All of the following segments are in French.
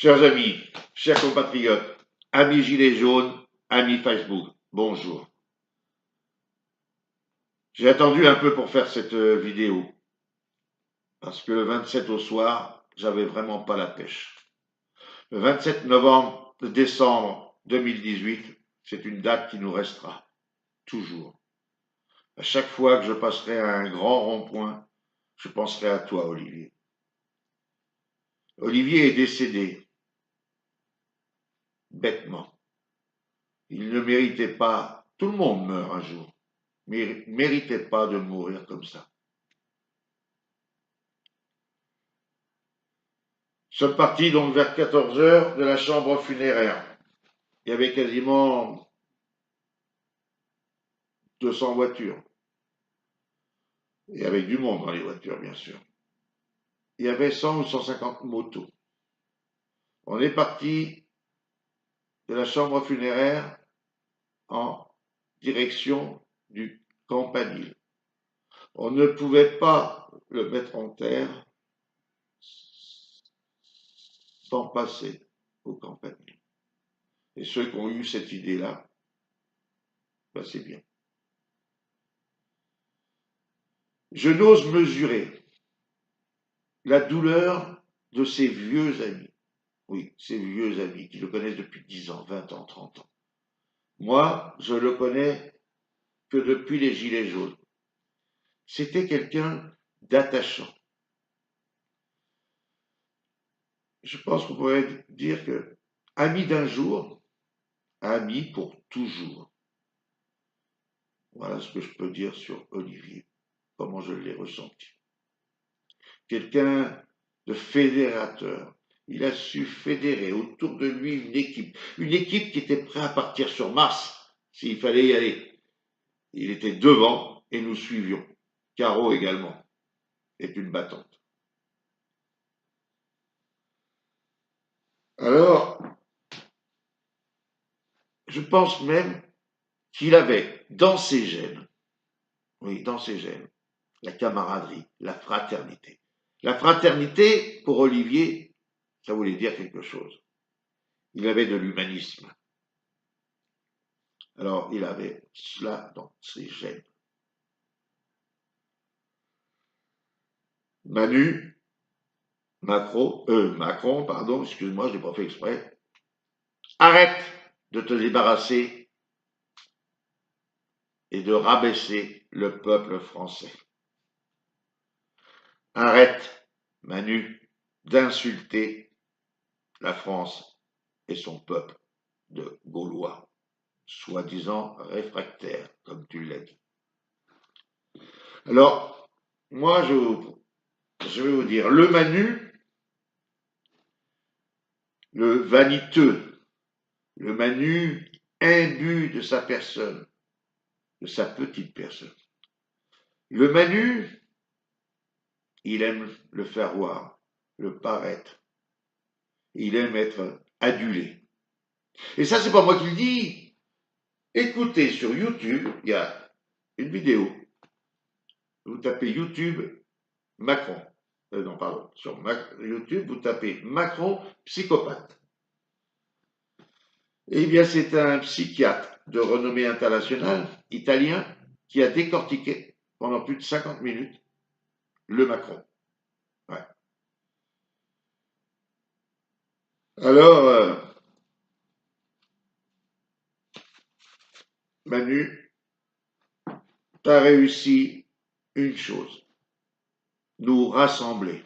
Chers amis, chers compatriotes, amis Gilets jaunes, amis Facebook, bonjour. J'ai attendu un peu pour faire cette vidéo, parce que le 27 au soir, j'avais vraiment pas la pêche. Le 27 décembre 2018, c'est une date qui nous restera, toujours. À chaque fois que je passerai à un grand rond-point, je penserai à toi, Olivier. Olivier est décédé, bêtement. Il ne méritait pas, tout le monde meurt un jour, mais il ne méritait pas de mourir comme ça. Nous sommes partis donc vers 14 h de la chambre funéraire. Il y avait quasiment 200 voitures. Et avec du monde dans les voitures, bien sûr. Il y avait 100 ou 150 motos. On est parti de la chambre funéraire en direction du campanile. On ne pouvait pas le mettre en terre sans passer au campanile. Et ceux qui ont eu cette idée-là, ben c'est bien. Je n'ose mesurer la douleur de ces vieux amis. Oui, ces vieux amis qui le connaissent depuis 10 ans, 20 ans, 30 ans. Moi, je le connais que depuis les Gilets jaunes. C'était quelqu'un d'attachant. Je pense qu'on pourrait dire que ami d'un jour, ami pour toujours. Voilà ce que je peux dire sur Olivier, comment je l'ai ressenti. Quelqu'un de fédérateur. Il a su fédérer autour de lui une équipe qui était prête à partir sur Mars s'il fallait y aller. Il était devant et nous suivions. Caro également est une battante. Alors, je pense même qu'il avait dans ses gènes, oui, dans ses gènes, la camaraderie, la fraternité. La fraternité, pour Olivier, ça voulait dire quelque chose. Il avait de l'humanisme. Alors, il avait cela dans ses gènes. Macron, pardon, excuse-moi, je l'ai pas fait exprès. Arrête de te débarrasser et de rabaisser le peuple français. Arrête, Manu, d'insulter la France et son peuple de Gaulois, soi-disant réfractaires, comme tu l'as dit. Alors, moi, je vais vous dire, le Manu, le vaniteux, le Manu imbu de sa personne, de sa petite personne. Le Manu, il aime le faire voir, le paraître. Il aime être adulé. Et ça, c'est pas moi qui le dis. Écoutez, sur YouTube, il y a une vidéo. Vous tapez YouTube Macron. Non, pardon. Sur YouTube, vous tapez Macron psychopathe. Eh bien, c'est un psychiatre de renommée internationale, italien, qui a décortiqué pendant plus de 50 minutes le Macron. Ouais. Alors, Manu, tu as réussi une chose, nous rassembler,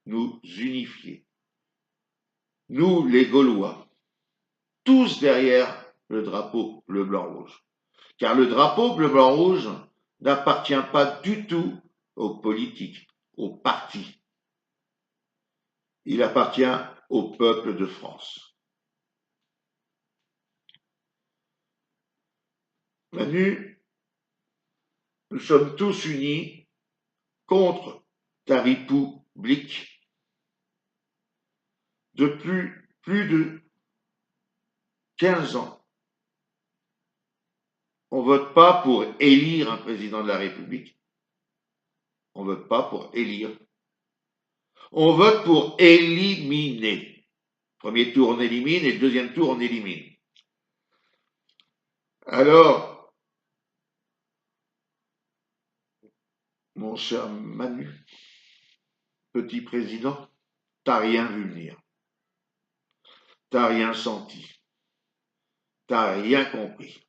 nous unifier. Nous, les Gaulois, tous derrière le drapeau bleu, blanc, rouge. Car le drapeau bleu, blanc, rouge n'appartient pas du tout aux politiques, aux partis. Il appartient au peuple de France. Manu, nous sommes tous unis contre ta république. Depuis plus de 15 ans, on ne vote pas pour élire un président de la République. On ne vote pas pour élire. On vote pour éliminer. Premier tour, on élimine, et le deuxième tour, on élimine. Alors, mon cher Manu, petit président, t'as rien vu venir. T'as rien senti. T'as rien compris.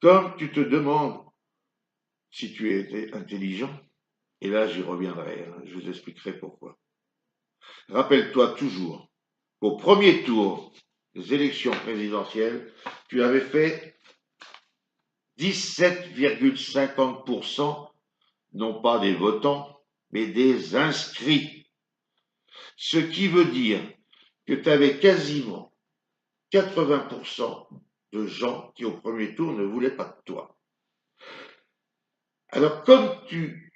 Comme tu te demandes si tu étais intelligent, et là j'y reviendrai, hein, je vous expliquerai pourquoi. Rappelle-toi toujours qu'au premier tour des élections présidentielles, tu avais fait 17,50%, non pas des votants, mais des inscrits. Ce qui veut dire que tu avais quasiment 80% de gens qui au premier tour ne voulaient pas de toi. Alors comme tu...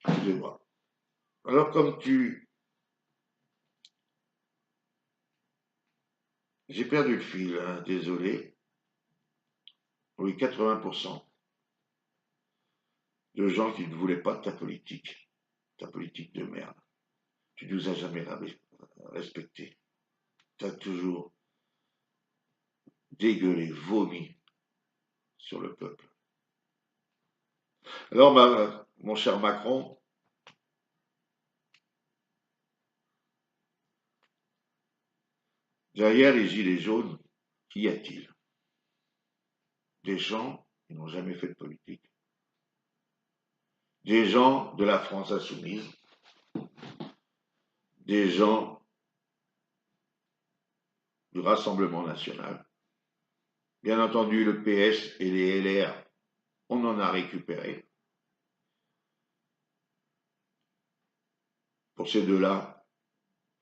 Excusez-moi. Alors comme tu... J'ai perdu le fil, hein, désolé. Oui, 80% de gens qui ne voulaient pas de ta politique de merde. Tu nous as jamais respectés. Tu as toujours dégueulé, vomi sur le peuple. Alors, mon cher Macron, derrière les gilets jaunes, qu'y a-t-il? Des gens qui n'ont jamais fait de politique. Des gens de la France insoumise. Des gens du Rassemblement national. Bien entendu, le PS et les LR, on en a récupéré. Pour ces deux-là,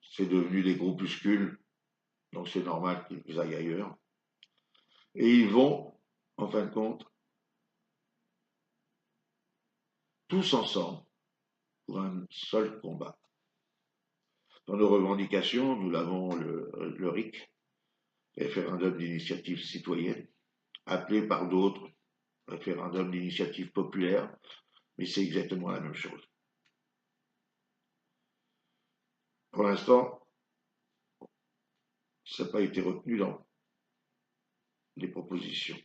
c'est devenu des groupuscules, donc c'est normal qu'ils aillent ailleurs. Et ils vont, en fin de compte, tous ensemble, pour un seul combat. Dans nos revendications, nous l'avons le RIC, référendum d'initiative citoyenne, appelé par d'autres référendum d'initiative populaire, mais c'est exactement la même chose. Pour l'instant, ça n'a pas été retenu dans les propositions.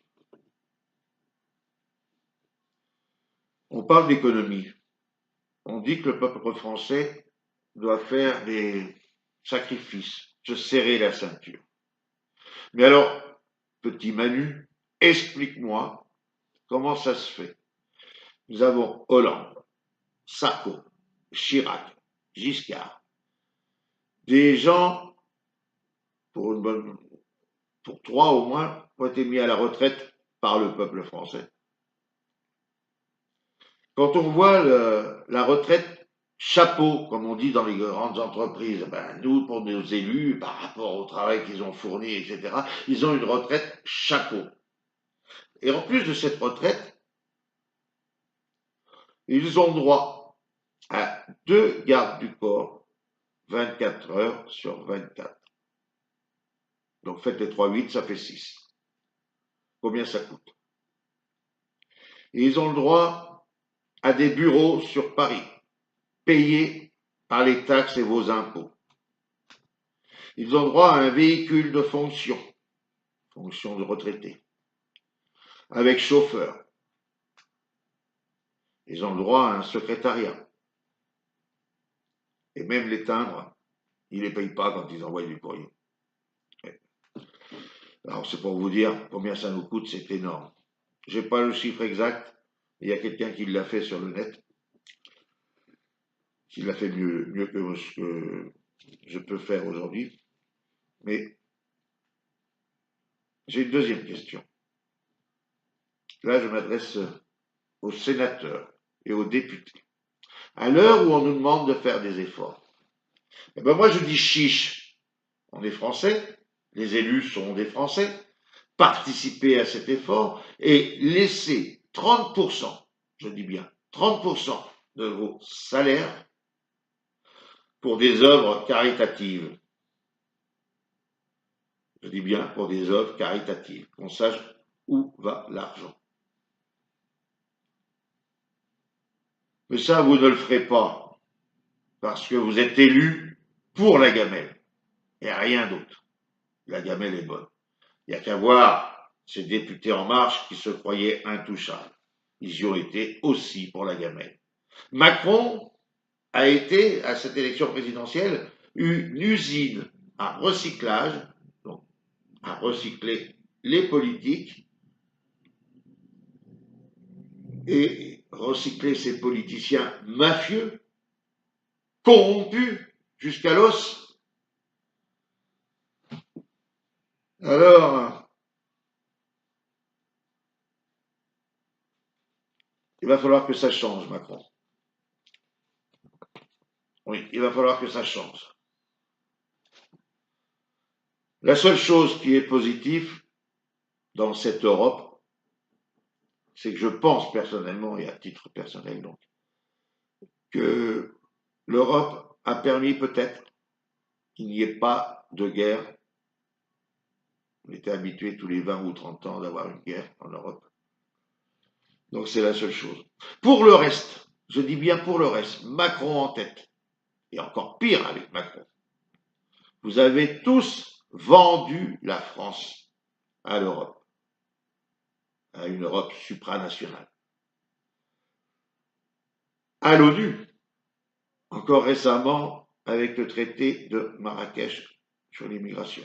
On parle d'économie. On dit que le peuple français doit faire des sacrifices, se serrer la ceinture. Mais alors, petit Manu, explique-moi comment ça se fait. Nous avons Hollande, Sarko, Chirac, Giscard, des gens, pour trois au moins, ont été mis à la retraite par le peuple français. Quand on voit la retraite chapeau, comme on dit dans les grandes entreprises, ben nous, pour nos élus, par rapport au travail qu'ils ont fourni, etc., ils ont une retraite chapeau. Et en plus de cette retraite, ils ont droit à 2 gardes du corps, 24 heures sur 24. Donc faites les 3-8, ça fait 6. Combien ça coûte? Et ils ont le droit à des bureaux sur Paris, payés par les taxes et vos impôts. Ils ont droit à un véhicule de fonction de retraité, avec chauffeur. Ils ont le droit à un secrétariat. Et même les timbres, ils ne les payent pas quand ils envoient du courrier. Alors c'est pour vous dire combien ça nous coûte, c'est énorme. Je n'ai pas le chiffre exact, il y a quelqu'un qui l'a fait sur le net, qui l'a fait mieux que ce que je peux faire aujourd'hui. Mais j'ai une deuxième question. Là, je m'adresse aux sénateurs et aux députés. À l'heure où on nous demande de faire des efforts, eh ben moi je dis chiche. On est français, les élus sont des Français. Participez à cet effort et laissez 30%, je dis bien 30% de vos salaires pour des œuvres caritatives. Je dis bien pour des œuvres caritatives, qu'on sache où va l'argent. Mais ça, vous ne le ferez pas, parce que vous êtes élu pour la gamelle, et rien d'autre. La gamelle est bonne. Il n'y a qu'à voir ces députés En Marche qui se croyaient intouchables. Ils y ont été aussi pour la gamelle. Macron a été, à cette élection présidentielle, une usine à recyclage, donc à recycler les politiques et recycler ces politiciens mafieux, corrompus jusqu'à l'os. Alors, il va falloir que ça change, Macron. Oui, il va falloir que ça change. La seule chose qui est positive dans cette Europe, c'est que je pense personnellement, et à titre personnel donc, que l'Europe a permis peut-être qu'il n'y ait pas de guerre. On était habitué tous les 20 ou 30 ans d'avoir une guerre en Europe. Donc c'est la seule chose. Pour le reste, je dis bien pour le reste, Macron en tête, et encore pire avec Macron, vous avez tous vendu la France à l'Europe, à une Europe supranationale, à l'ONU, encore récemment avec le traité de Marrakech sur l'immigration.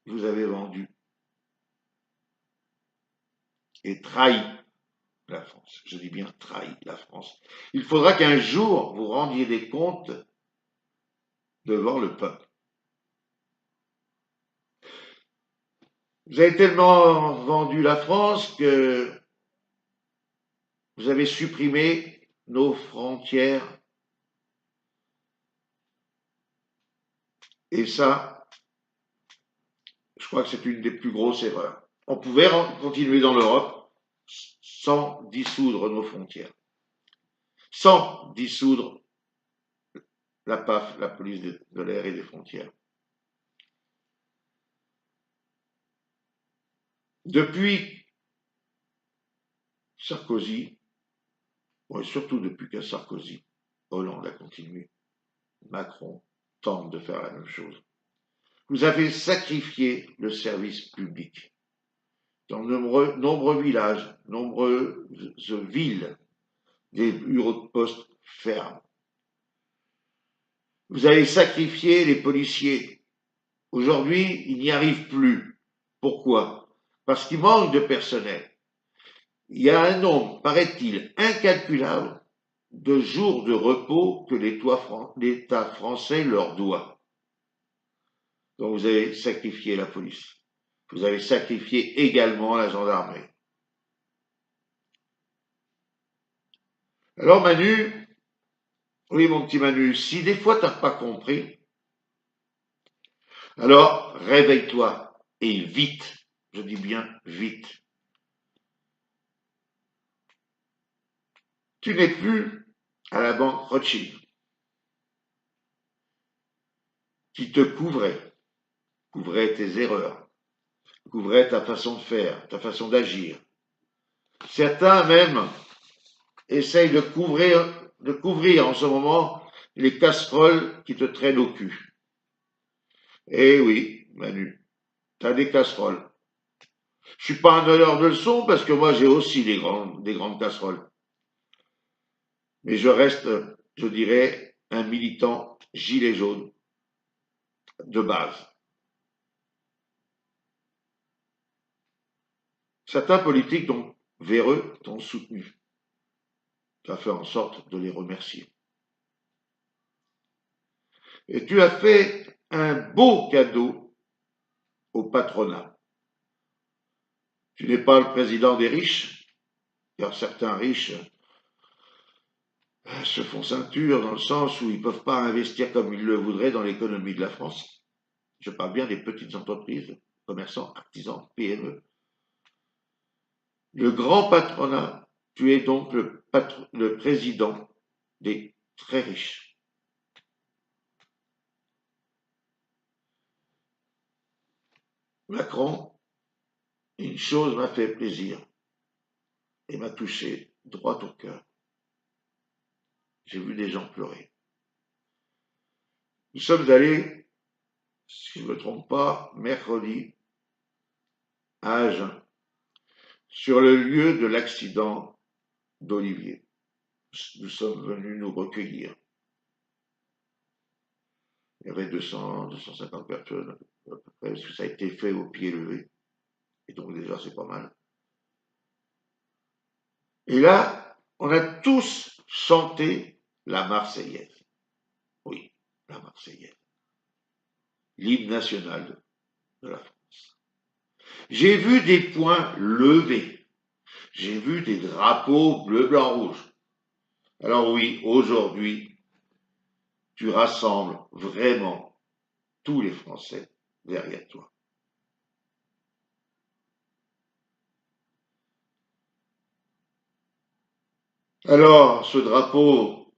Vous avez vendu et trahi la France. Je dis bien trahi la France. Il faudra qu'un jour vous rendiez des comptes devant le peuple. Vous avez tellement vendu la France que vous avez supprimé nos frontières. Et ça, je crois que c'est une des plus grosses erreurs. On pouvait continuer dans l'Europe sans dissoudre nos frontières, sans dissoudre la PAF, la police de l'air et des frontières. Depuis Sarkozy, et surtout depuis que Sarkozy, Hollande a continué, Macron tente de faire la même chose. Vous avez sacrifié le service public. Dans de nombreux villages, nombreuses villes, des bureaux de poste ferment. Vous avez sacrifié les policiers. Aujourd'hui, ils n'y arrivent plus. Pourquoi? Parce qu'il manque de personnel. Il y a un nombre, paraît-il, incalculable de jours de repos que l'État français leur doit. Donc vous avez sacrifié la police. Vous avez sacrifié également la gendarmerie. Alors Manu, oui mon petit Manu, si des fois t'as pas compris, alors réveille-toi et vite, je dis bien vite. Tu n'es plus à la banque Rothschild qui te couvrait tes erreurs, couvrait ta façon de faire, ta façon d'agir. Certains même essayent de couvrir en ce moment les casseroles qui te traînent au cul. Eh oui, Manu, t'as des casseroles. Je suis pas un donneur de leçons parce que moi j'ai aussi des grandes casseroles. Mais je reste, je dirais, un militant gilet jaune de base. Certains politiques, donc véreux, t'ont soutenu. Tu as fait en sorte de les remercier. Et tu as fait un beau cadeau au patronat. Tu n'es pas le président des riches, car certains riches se font ceinture dans le sens où ils ne peuvent pas investir comme ils le voudraient dans l'économie de la France. Je parle bien des petites entreprises, commerçants, artisans, PME. Le grand patronat, tu es donc le président des très riches. Macron, une chose m'a fait plaisir et m'a touché droit au cœur. j'ai vu des gens pleurer. Nous sommes allés, si je ne me trompe pas, mercredi, à Agen, sur le lieu de l'accident d'Olivier. Nous sommes venus nous recueillir. Il y avait 200, 250 personnes, à peu près, parce que ça a été fait au pied levé. Et donc déjà, c'est pas mal. Et là, on a tous chanté la Marseillaise. Oui, la Marseillaise. L'hymne national de la France. J'ai vu des poings levés. J'ai vu des drapeaux bleu, blanc, rouge. Alors oui, aujourd'hui, tu rassembles vraiment tous les Français derrière toi. Alors, ce drapeau,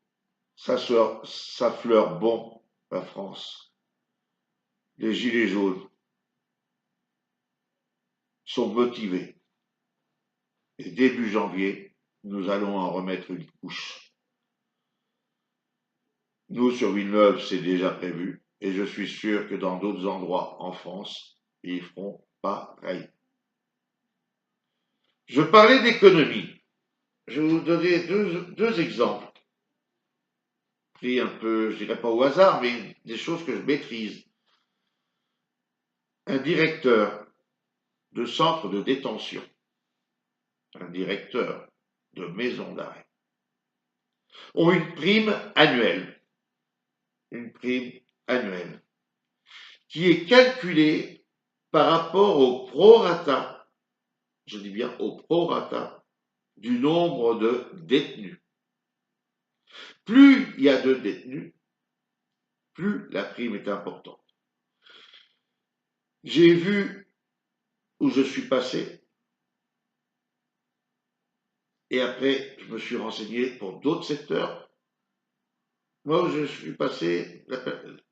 ça fleure bon la France. Les gilets jaunes sont motivés. Et début janvier, nous allons en remettre une couche. Nous, sur Villeneuve, c'est déjà prévu. Et je suis sûr que dans d'autres endroits en France, ils feront pareil. Je parlais d'économie. Je vais vous donner deux exemples. Pris un peu, je dirais pas au hasard, mais des choses que je maîtrise. Un directeur de centre de détention, un directeur de maison d'arrêt, ont une prime annuelle, qui est calculée par rapport au prorata, je dis bien au prorata, du nombre de détenus. Plus il y a de détenus, plus la prime est importante. J'ai vu où je suis passé, et après je me suis renseigné pour d'autres secteurs. Moi où je suis passé,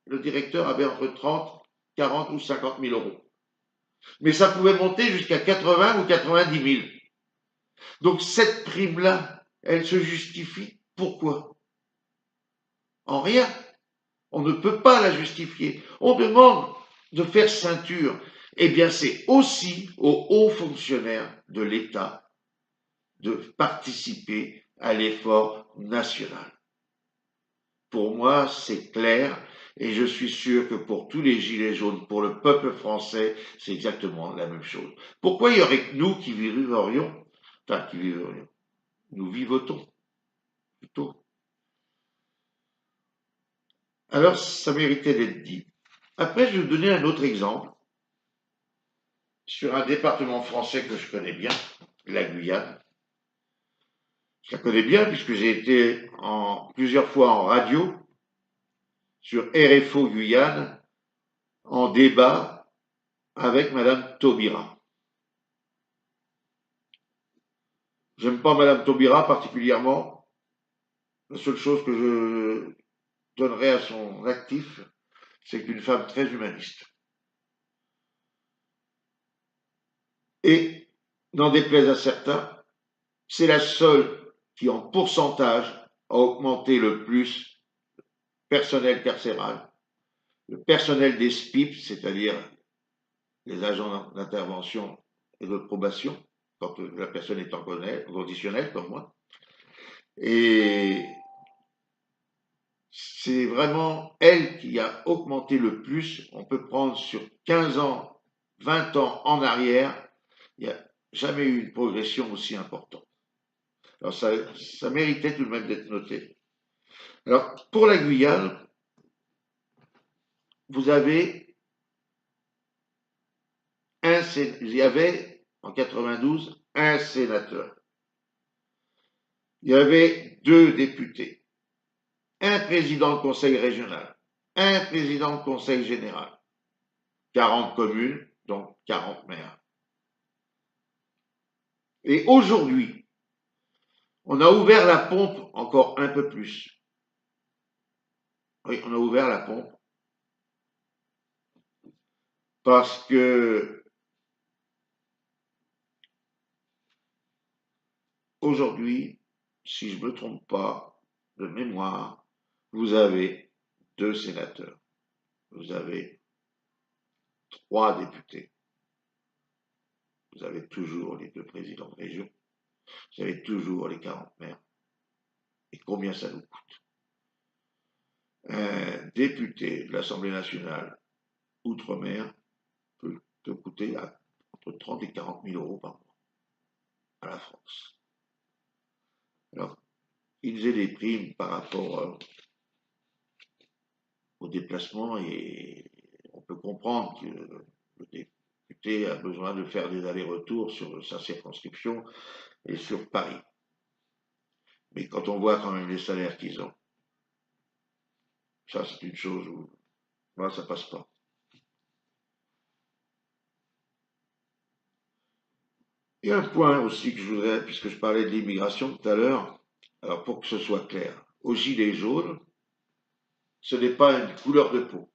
le directeur avait entre 30, 40 ou 50 000 euros. Mais ça pouvait monter jusqu'à 80 ou 90 000. Donc cette prime-là, elle se justifie. Pourquoi? En rien. On ne peut pas la justifier. On demande de faire ceinture. Eh bien, c'est aussi aux hauts fonctionnaires de l'État de participer à l'effort national. Pour moi, c'est clair et je suis sûr que pour tous les gilets jaunes, pour le peuple français, c'est exactement la même chose. Pourquoi il y aurait que nous qui vivrions, nous vivotons plutôt. Alors, ça méritait d'être dit. Après, je vais vous donner un autre exemple sur un département français que je connais bien, la Guyane. Je la connais bien puisque j'ai été plusieurs fois en radio sur RFO Guyane en débat avec Madame Taubira. J'aime pas Madame Taubira particulièrement. La seule chose que je donnerais à son actif, c'est qu'une femme très humaniste. Et, n'en déplaise à certains, c'est la seule qui, en pourcentage, a augmenté le plus le personnel carcéral, le personnel des SPIP, c'est-à-dire les agents d'intervention et de probation, quand la personne est en conditionnel, comme moi. Et c'est vraiment elle qui a augmenté le plus. On peut prendre sur 15 ans, 20 ans en arrière, il n'y a jamais eu une progression aussi importante. Alors ça méritait tout de même d'être noté. Alors pour la Guyane, vous avez il y avait en 92 un sénateur. Il y avait 2 députés, un président de conseil régional, un président de conseil général, 40 communes, donc 40 maires. Et aujourd'hui, on a ouvert la pompe encore un peu plus. Oui, on a ouvert la pompe parce que aujourd'hui, si je ne me trompe pas, de mémoire, vous avez 2 sénateurs, vous avez 3 députés, vous avez toujours les 2 présidents de région, vous avez toujours les 40 maires. Et combien ça nous coûte? Un député de l'Assemblée nationale outre-mer peut coûter entre 30 et 40 000 euros par mois à la France. Alors, ils aient des primes par rapport au déplacement et on peut comprendre que le député a besoin de faire des allers-retours sur sa circonscription et sur Paris. Mais quand on voit quand même les salaires qu'ils ont, ça c'est une chose où moi ça passe pas. Il y a un point aussi que je voudrais, puisque je parlais de l'immigration tout à l'heure, alors pour que ce soit clair, aux gilets jaunes, ce n'est pas une couleur de peau,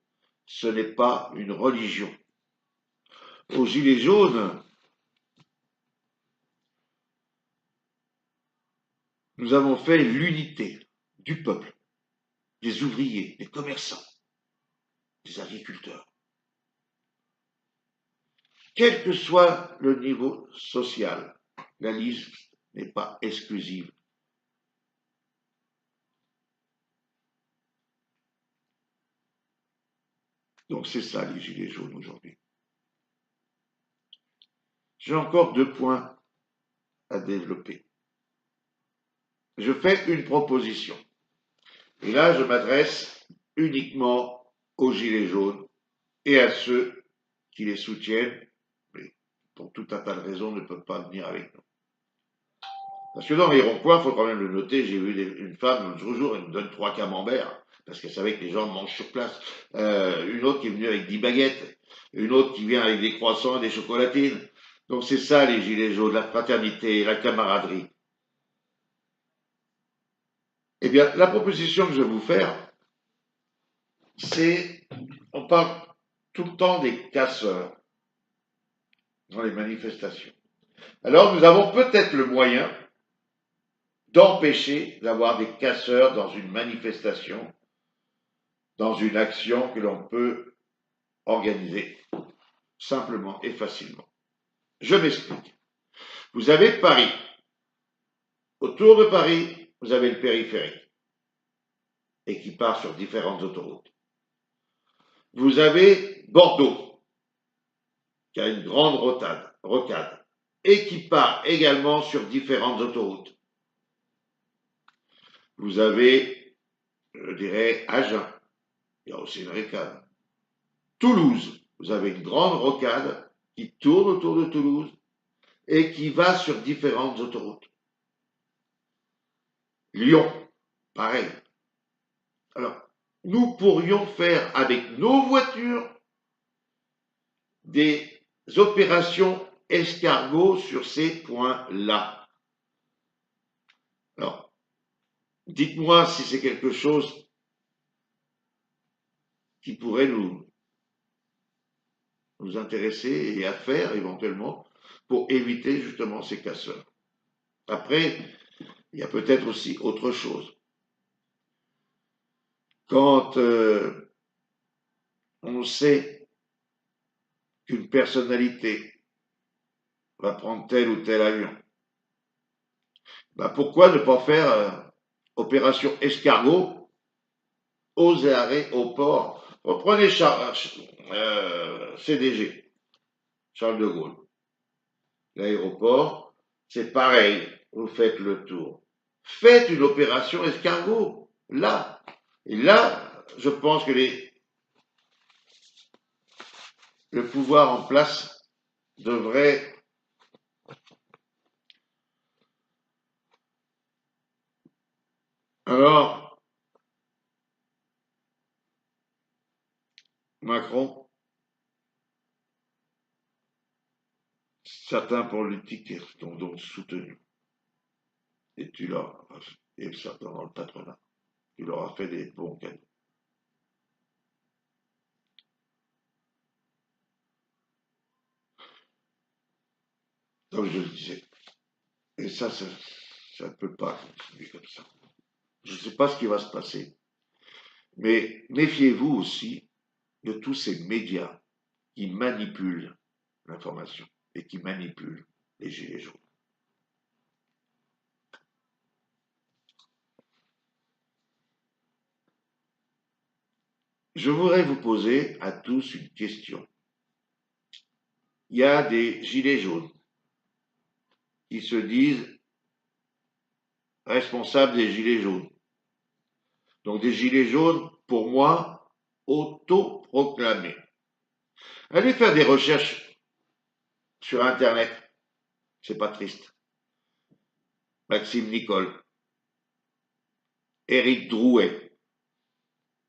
ce n'est pas une religion. Aux gilets jaunes, nous avons fait l'unité du peuple, des ouvriers, des commerçants, des agriculteurs. Quel que soit le niveau social, la liste n'est pas exclusive. Donc c'est ça les gilets jaunes aujourd'hui. J'ai encore 2 points à développer. Je fais une proposition. Et là, je m'adresse uniquement aux gilets jaunes et à ceux qui les soutiennent, mais pour tout un tas de raisons ne peuvent pas venir avec nous. Parce que dans les ronds-points, il faut quand même le noter, j'ai vu une femme, l'autre jour, elle me donne 3 camemberts, parce qu'elle savait que les gens mangent sur place. Une autre qui est venue avec 10 baguettes, une autre qui vient avec des croissants et des chocolatines. Donc c'est ça les gilets jaunes, la fraternité, la camaraderie. Eh bien, la proposition que je vais vous faire, c'est, on parle tout le temps des casseurs dans les manifestations. Alors nous avons peut-être le moyen d'empêcher d'avoir des casseurs dans une manifestation, dans une action que l'on peut organiser simplement et facilement. Je m'explique. Vous avez Paris. Autour de Paris, vous avez le périphérique et qui part sur différentes autoroutes. Vous avez Bordeaux, qui a une grande rocade et qui part également sur différentes autoroutes. Vous avez, je dirais, Agen, il y a aussi une rocade. Toulouse, vous avez une grande rocade qui tourne autour de Toulouse et qui va sur différentes autoroutes. Lyon, pareil. Alors, nous pourrions faire avec nos voitures des opérations escargots sur ces points-là. Alors, dites-moi si c'est quelque chose qui pourrait nous intéresser et à faire éventuellement pour éviter justement ces casseurs. Après, il y a peut-être aussi autre chose. Quand on sait qu'une personnalité va prendre tel ou tel avion, ben pourquoi ne pas faire opération escargot aux arrêts au port? Reprenez CDG, Charles de Gaulle. L'aéroport, c'est pareil, vous faites le tour. Faites une opération escargot, là. Et là, je pense que le pouvoir en place devrait alors Macron, certains politiques sont donc soutenus. Et et certains dans le patronat, tu leur as fait des bons cadeaux. Comme je le disais. Et ça ne peut pas continuer comme ça. Je ne sais pas ce qui va se passer. Mais méfiez-vous aussi de tous ces médias qui manipulent l'information et qui manipulent les gilets jaunes. Je voudrais vous poser à tous une question. Il y a des gilets jaunes qui se disent responsables des gilets jaunes. Donc des gilets jaunes, pour moi, autoproclamés. Allez faire des recherches sur Internet. C'est pas triste. Maxime Nicole, Éric Drouet,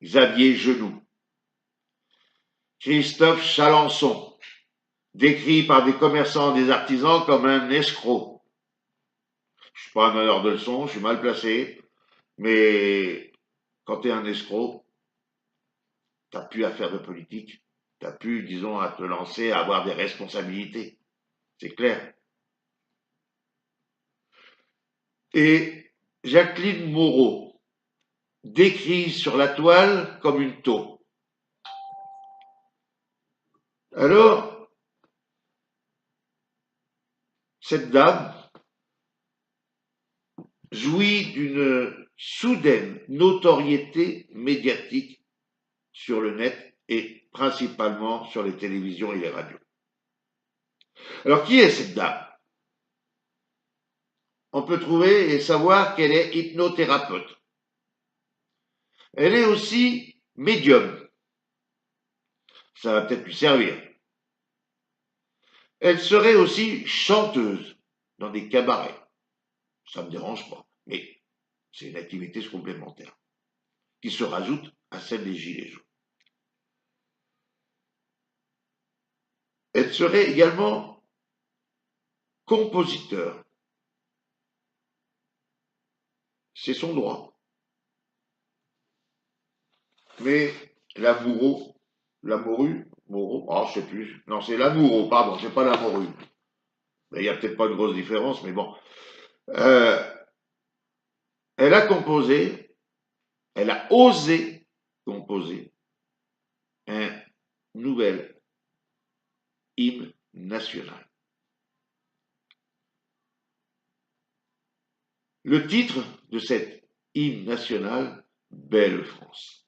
Xavier Genoux, Christophe Chalençon, décrit par des commerçants et des artisans comme un escroc. Je suis pas un honneur de leçon, je suis mal placé, mais quand tu es un escroc, tu n'as plus à faire de politique, tu n'as plus, disons, à te lancer, à avoir des responsabilités. C'est clair. Et Jacqueline Moreau, décrit sur la toile comme une taupe. Alors, cette dame jouit d'une soudaine notoriété médiatique sur le net et principalement sur les télévisions et les radios. Alors, qui est cette dame? On peut trouver et savoir qu'elle est hypnothérapeute. Elle est aussi médium. Ça va peut-être lui servir. Elle serait aussi chanteuse dans des cabarets. Ça ne me dérange pas, mais c'est une activité complémentaire qui se rajoute à celle des gilets jaunes. Elle serait également compositeur. C'est son droit. Mais l'amoureux, je sais plus. Non, c'est l'amoureux, pardon, c'est pas l'amoureux. Il n'y a peut-être pas de grosse différence, mais bon. Elle a composé, elle a osé composer un nouvel hymne national. Le titre de cet hymne national, Belle France.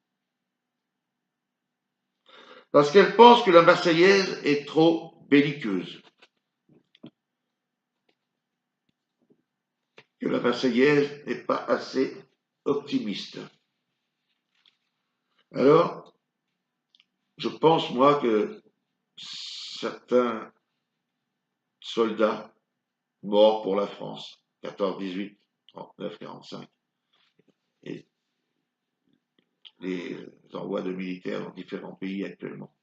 Parce qu'elle pense que la Marseillaise est trop belliqueuse. Que la Marseillaise n'est pas assez optimiste. Alors, je pense, moi, que certains soldats morts pour la France, 14, 18, 39, 45, et les envois de militaires dans différents pays actuellement,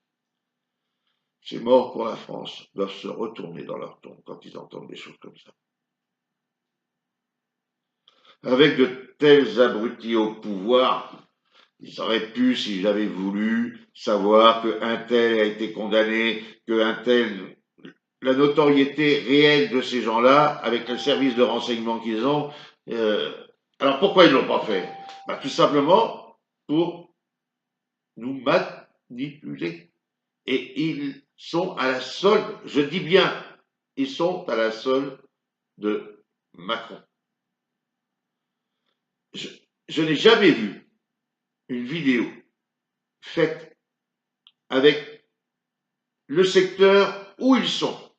ces morts pour la France doivent se retourner dans leur tombe quand ils entendent des choses comme ça. Avec de tels abrutis au pouvoir, ils auraient pu, s'ils avaient voulu, savoir qu'un tel a été condamné, qu'un tel... La notoriété réelle de ces gens-là, avec le service de renseignement qu'ils ont, alors pourquoi ils ne l'ont pas fait? Tout simplement pour nous manipuler. Et ils sont à la solde, je dis bien, ils sont à la solde de Macron. Je n'ai jamais vu une vidéo faite avec le secteur où ils sont,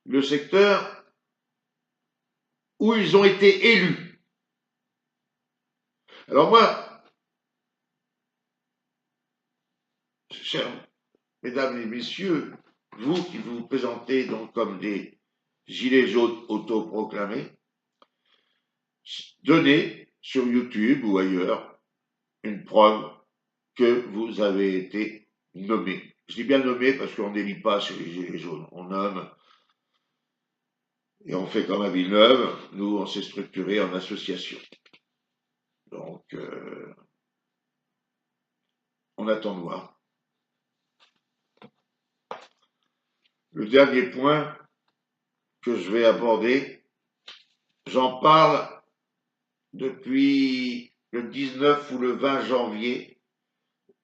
le secteur où ils ont été élus. Alors moi, chers mesdames et messieurs, vous qui vous présentez donc comme des gilets jaunes autoproclamés, donnez sur YouTube ou ailleurs une preuve que vous avez été nommé. Je dis bien nommé parce qu'on n'élit pas chez les gilets jaunes, on nomme et on fait comme à Villeneuve, nous on s'est structuré en association. Donc on attend de voir. Le dernier point que je vais aborder, j'en parle depuis le 19 ou le 20 janvier,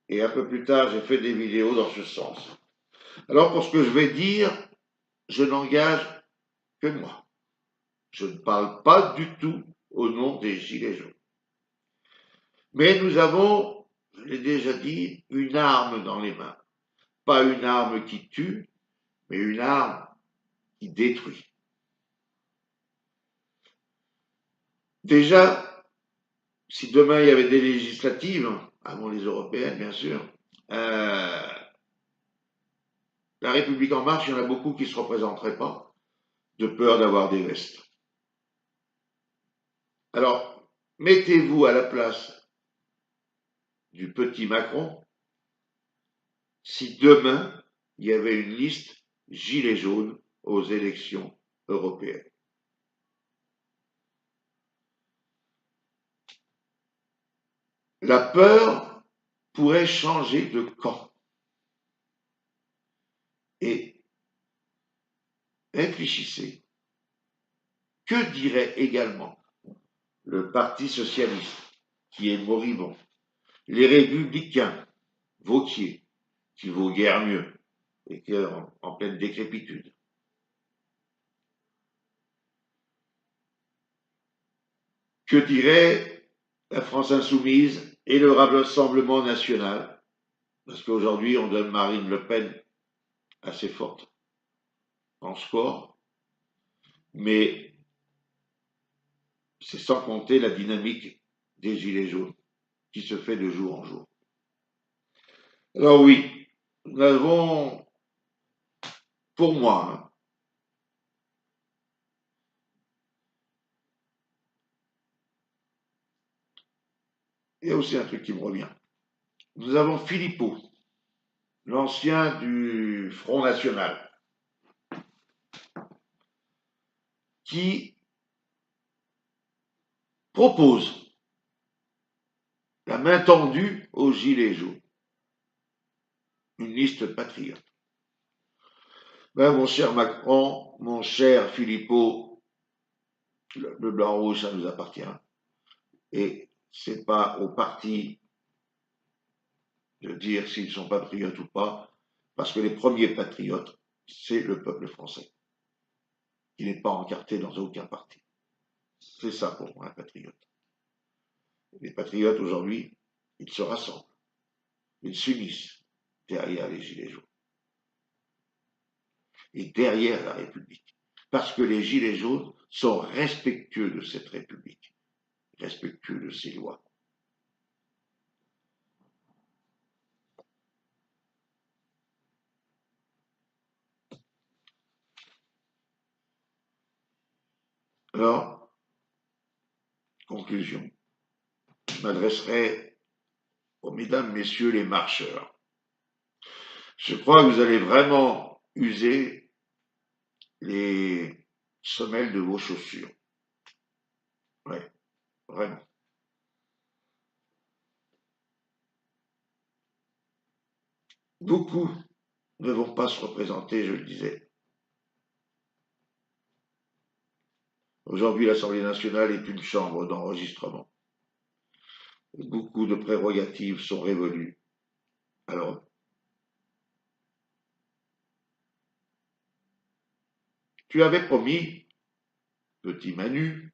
et un peu plus tard, j'ai fait des vidéos dans ce sens. Alors, pour ce que je vais dire, je n'engage que moi. Je ne parle pas du tout au nom des Gilets jaunes. Mais nous avons, je l'ai déjà dit, une arme dans les mains. Pas une arme qui tue, mais une arme qui détruit. Déjà, si demain il y avait des législatives, avant les européennes bien sûr, la République en marche, il y en a beaucoup qui ne se représenteraient pas, de peur d'avoir des vestes. Alors, mettez-vous à la place du petit Macron si demain il y avait une liste gilets jaunes aux élections européennes. La peur pourrait changer de camp. Et réfléchissez, que dirait également le Parti socialiste, qui est moribond, les républicains, Wauquiez, qui vaut guère mieux, et qui est en pleine décrépitude. Que dirait la France insoumise et le Rassemblement national? Parce qu'aujourd'hui, on donne Marine Le Pen assez forte en score, mais c'est sans compter la dynamique des Gilets jaunes qui se fait de jour en jour. Alors oui, nous avons, pour moi, il y a aussi un truc qui me revient. Nous avons Philippot, l'ancien du Front National, qui propose la main tendue aux Gilets jaunes, une liste patriote. Ben, mon cher Macron, mon cher Philippot, le blanc-rouge, ça nous appartient. Et c'est pas au parti de dire s'ils sont patriotes ou pas, parce que les premiers patriotes, c'est le peuple français. Il n'est pas encarté dans aucun parti. C'est ça pour moi un patriote. Les patriotes aujourd'hui, ils se rassemblent, ils s'unissent derrière les Gilets jaunes et derrière la République. Parce que les Gilets jaunes sont respectueux de cette République, respectueux de ses lois. Alors, conclusion, je m'adresserai aux mesdames, messieurs les marcheurs. Je crois que vous allez vraiment user les semelles de vos chaussures. Oui, vraiment. Beaucoup ne vont pas se représenter, je le disais. Aujourd'hui, l'Assemblée nationale est une chambre d'enregistrement. Beaucoup de prérogatives sont révolues. Alors, tu avais promis, petit Manu,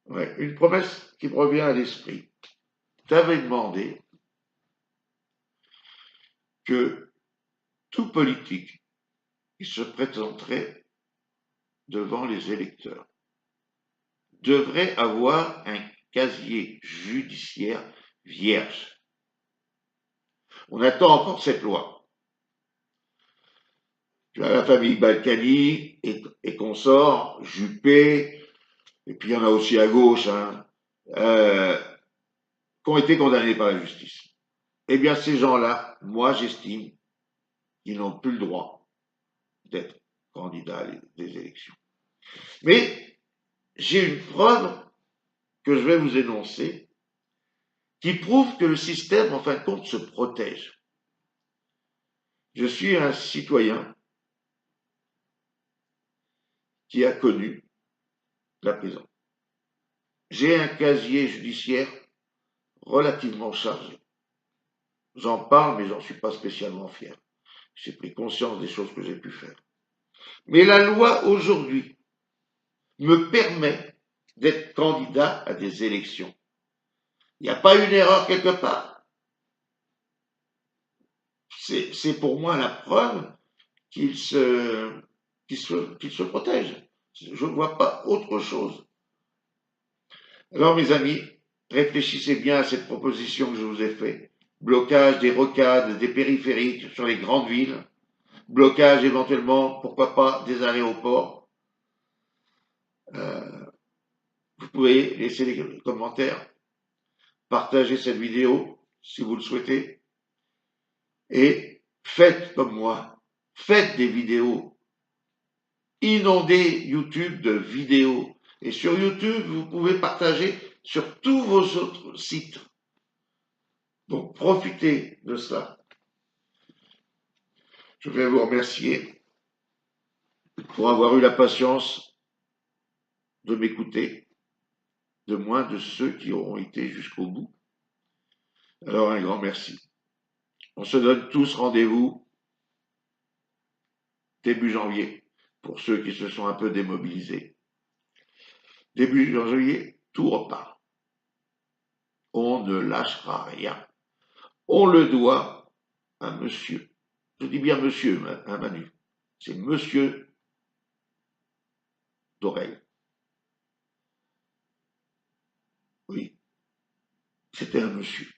une promesse qui me revient à l'esprit. Tu avais demandé que tout politique qui se présenterait devant les électeurs devrait avoir un casier judiciaire vierge. On attend encore cette loi. Tu as la famille Balkany et consorts, Juppé, et puis il y en a aussi à gauche, qui ont été condamnés par la justice. Eh bien, ces gens-là, moi, j'estime qu'ils n'ont plus le droit d'être candidats à des élections. Mais j'ai une preuve que je vais vous énoncer qui prouve que le système, en fin de compte, se protège. Je suis un citoyen qui a connu la prison. j'ai un casier judiciaire relativement chargé. J'en parle, mais j'en suis pas spécialement fier. J'ai pris conscience des choses que j'ai pu faire. Mais la loi aujourd'hui me permet d'être candidat à des élections. Il n'y a pas une erreur quelque part. C'est pour moi la preuve qu'il se protège. Je ne vois pas autre chose. Alors, mes amis, réfléchissez bien à cette proposition que je vous ai faite. Blocage des rocades, des périphériques sur les grandes villes. Blocage éventuellement, pourquoi pas, des aéroports. Vous pouvez laisser des commentaires, partager cette vidéo si vous le souhaitez. Et faites comme moi. Faites des vidéos. Inondez YouTube de vidéos. Et sur YouTube, vous pouvez partager sur tous vos autres sites. Donc, profitez de cela. Je vais vous remercier pour avoir eu la patience de m'écouter, de moins de ceux qui auront été jusqu'au bout. Alors, un grand merci. On se donne tous rendez-vous début janvier, pour ceux qui se sont un peu démobilisés. Début janvier, tout repart. On ne lâchera rien. On le doit à monsieur. Je dis bien monsieur, hein, Manu. C'est monsieur Dorel. Oui, c'était un monsieur.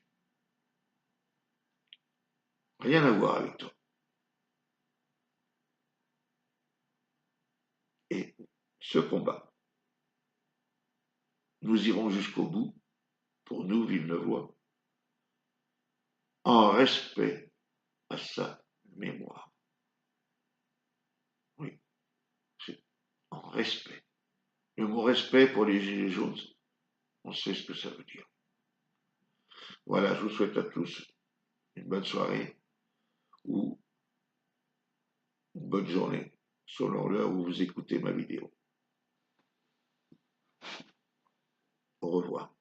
Rien à voir avec toi. Et ce combat, nous irons jusqu'au bout, pour nous, Villeneuvois, en respect à sa mémoire. Oui, c'est en respect. Le mot respect pour les Gilets jaunes, on sait ce que ça veut dire. Voilà, je vous souhaite à tous une bonne soirée ou une bonne journée, selon l'heure où vous écoutez ma vidéo. Au revoir.